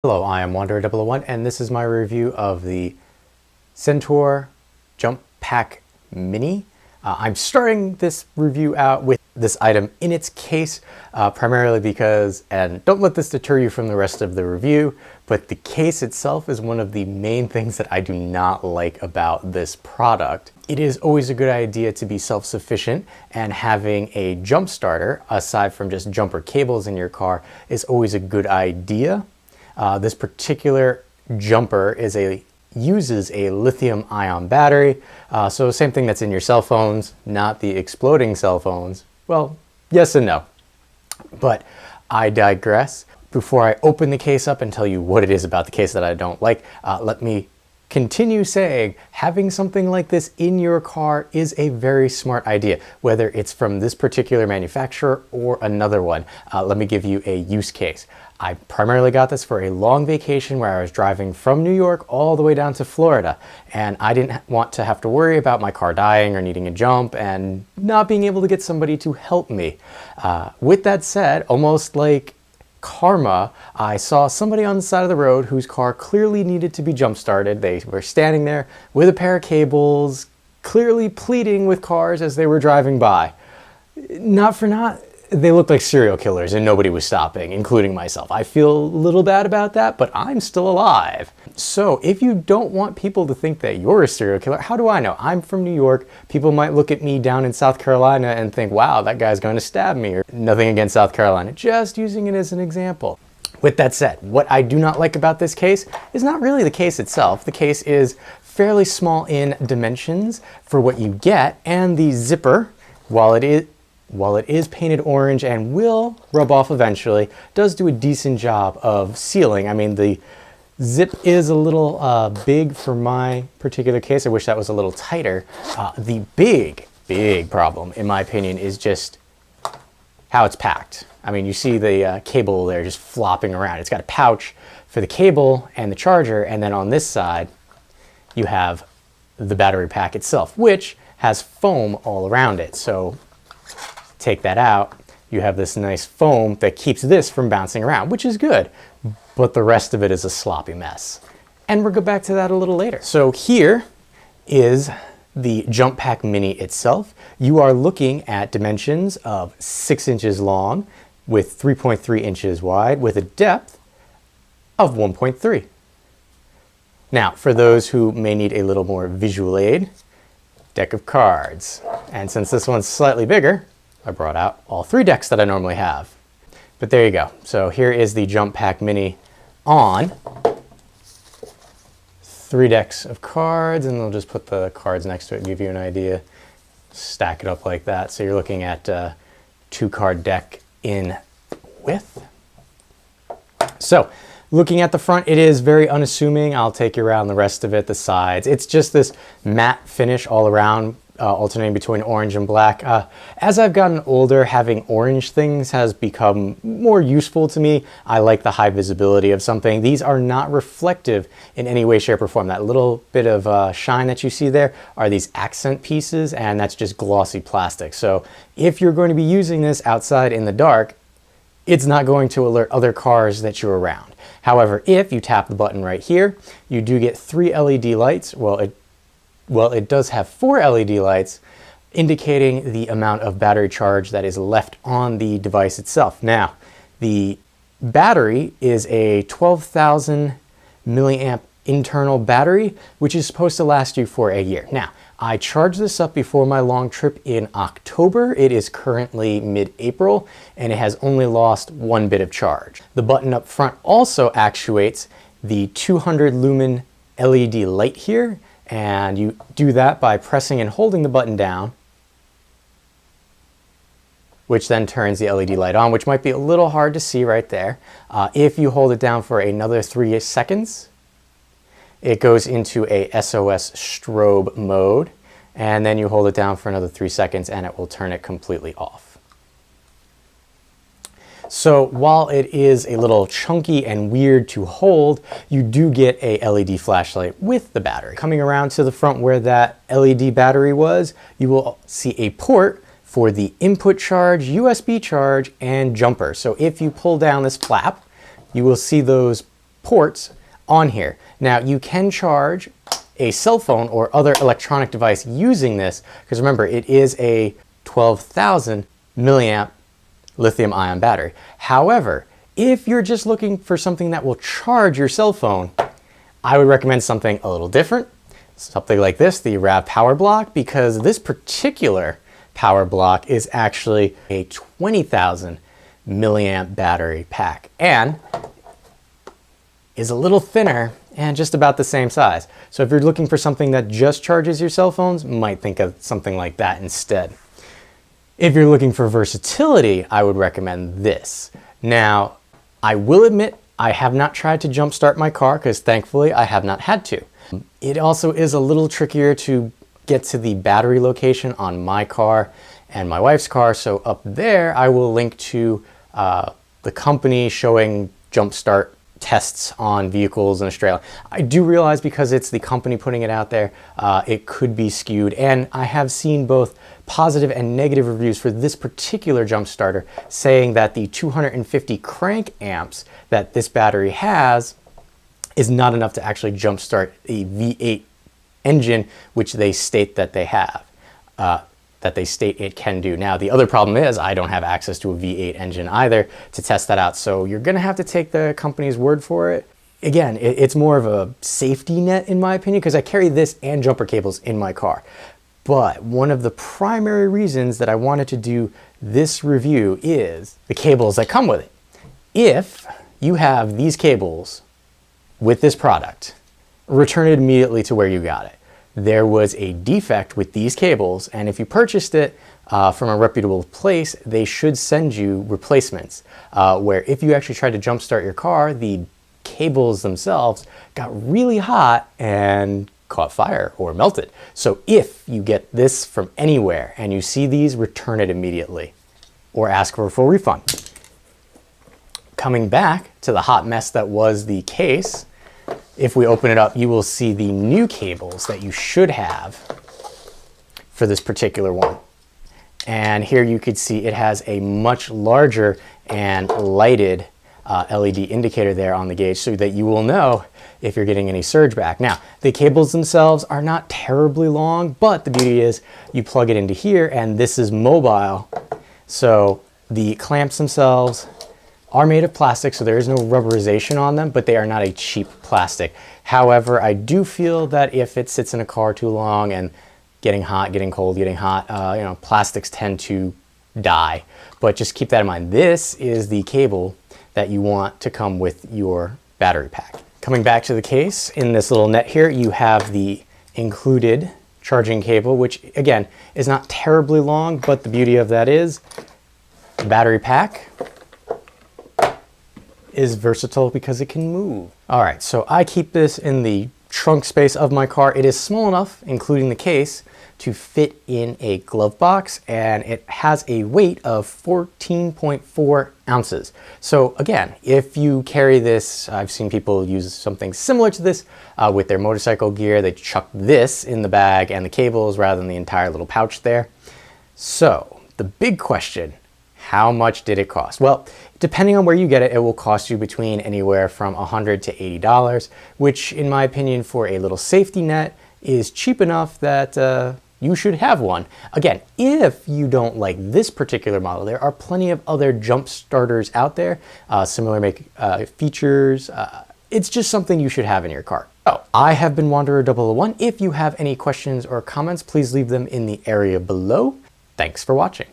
Hello, I am Wanderer001 and this is my review of the Cyntur JumperPack Mini. I'm starting this review out with this item in its case, primarily because, and don't let this deter you from the rest of the review, but the case itself is one of the main things that I do not like about this product. It is always a good idea to be self-sufficient, and having a jump starter, aside from just jumper cables in your car, is always a good idea. This particular jumper uses a lithium-ion battery, so same thing that's in your cell phones, not the exploding cell phones. Well, yes and no, but I digress. Before I open the case up and tell you what it is about the case that I don't like, let me continue saying having something like this in your car is a very smart idea, whether it's from this particular manufacturer or another one. Let me give you a use case. I primarily got this for a long vacation where I was driving from New York all the way down to Florida, and I didn't want to have to worry about my car dying or needing a jump and not being able to get somebody to help me. With that said, almost like karma, I saw somebody on the side of the road whose car clearly needed to be jump started. They were standing there with a pair of cables, clearly pleading with cars as they were driving by. Not for naught, they looked like serial killers and nobody was stopping, including myself. I feel a little bad about that, but I'm still alive. So if you don't want people to think that you're a serial killer, how do I know? I'm from New York. People might look at me down in South Carolina and think, wow, that guy's going to stab me. Or nothing against South Carolina, just using it as an example. With that said, what I do not like about this case is not really the case itself. The case is fairly small in dimensions for what you get, and the zipper, while it is painted orange and will rub off eventually, does do a decent job of sealing. I mean, the zip is a little big for my particular case. I wish that was a little tighter. The big problem, in my opinion, is just how it's packed. I mean, you see the cable there just flopping around. It's got a pouch for the cable and the charger, and then on this side, you have the battery pack itself, which has foam all around it. So take that out, you have this nice foam that keeps this from bouncing around, which is good, but the rest of it is a sloppy mess. And we'll go back to that a little later. So here is the JumperPack Mini itself. You are looking at dimensions of 6 inches long with 3.3 inches wide with a depth of 1.3. Now, for those who may need a little more visual aid, deck of cards. And since this one's slightly bigger, I brought out all 3 decks that I normally have. But there you go. So here is the JumperPack Mini on 3 decks of cards, and I'll just put the cards next to it and give you an idea. Stack it up like that. So you're looking at a 2-card deck in width. So looking at the front, it is very unassuming. I'll take you around the rest of it, the sides. It's just this matte finish all around, alternating between orange and black. As I've gotten older, having orange things has become more useful to me. I like the high visibility of something. These are not reflective in any way, shape, or form. That little bit of shine that you see there are these accent pieces, and that's just glossy plastic. So if you're going to be using this outside in the dark, it's not going to alert other cars that you're around. However, if you tap the button right here, you do get 3 LED lights. Well, it does have 4 LED lights, indicating the amount of battery charge that is left on the device itself. Now, the battery is a 12,000 milliamp internal battery, which is supposed to last you for a year. Now, I charged this up before my long trip in October. It is currently mid-April, and it has only lost 1 bit of charge. The button up front also actuates the 200 lumen LED light here, and you do that by pressing and holding the button down, which then turns the LED light on, which might be a little hard to see right there. If you hold it down for another 3 seconds, it goes into a SOS strobe mode, and then you hold it down for another 3 seconds and it will turn it completely off. So while it is a little chunky and weird to hold, you do get a LED flashlight with the battery. Coming around to the front where that LED battery was, you will see a port for the input charge, USB charge, and jumper. So if you pull down this flap, you will see those ports on here. Now you can charge a cell phone or other electronic device using this, because remember, it is a 12,000 milliamp lithium-ion battery. However, if you're just looking for something that will charge your cell phone, I would recommend something a little different. Something like this, the Revew power block, because this particular power block is actually a 20,000 milliamp battery pack and is a little thinner and just about the same size. So if you're looking for something that just charges your cell phones, might think of something like that instead. If you're looking for versatility, I would recommend this. Now, I will admit, I have not tried to jumpstart my car because thankfully I have not had to. It also is a little trickier to get to the battery location on my car and my wife's car. So up there, I will link to the company showing jumpstart tests on vehicles in Australia. I do realize because it's the company putting it out there, it could be skewed. And I have seen both positive and negative reviews for this particular jump starter saying that the 250 crank amps that this battery has is not enough to actually jumpstart a V8 engine, which they state that they have, that they state it can do. Now, the other problem is I don't have access to a V8 engine either to test that out. So you're gonna have to take the company's word for it. Again, it's more of a safety net in my opinion, because I carry this and jumper cables in my car. But one of the primary reasons that I wanted to do this review is the cables that come with it. If you have these cables with this product, return it immediately to where you got it. There was a defect with these cables, and if you purchased it from a reputable place, they should send you replacements, where if you actually tried to jumpstart your car, the cables themselves got really hot and caught fire or melted. So if you get this from anywhere and you see these, return it immediately or ask for a full refund. Coming back to the hot mess that was the case, if we open it up, you will see the new cables that you should have for this particular one. And here you could see it has a much larger and lighted LED indicator there on the gauge so that you will know if you're getting any surge back. Now, the cables themselves are not terribly long, but the beauty is you plug it into here and this is mobile. So the clamps themselves are made of plastic, so there is no rubberization on them, but they are not a cheap plastic. However, I do feel that if it sits in a car too long and getting hot, getting cold, getting hot, you know, plastics tend to die. But just keep that in mind. This is the cable that you want to come with your battery pack. Coming back to the case, in this little net here, you have the included charging cable, which again is not terribly long, but the beauty of that is the battery pack is versatile because it can move. All right, so I keep this in the trunk space of my car. It is small enough, including the case, to fit in a glove box, and it has a weight of 14.4 ounces. So again, if you carry this, I've seen people use something similar to this with their motorcycle gear. They chuck this in the bag and the cables rather than the entire little pouch there. So the big question, how much did it cost? Well, depending on where you get it, it will cost you between anywhere from $100 to $80, which in my opinion for a little safety net is cheap enough that you should have one. Again, if you don't like this particular model, there are plenty of other jump starters out there, similar features. It's just something you should have in your car. So, I have been Wanderer 001. If you have any questions or comments, please leave them in the area below. Thanks for watching.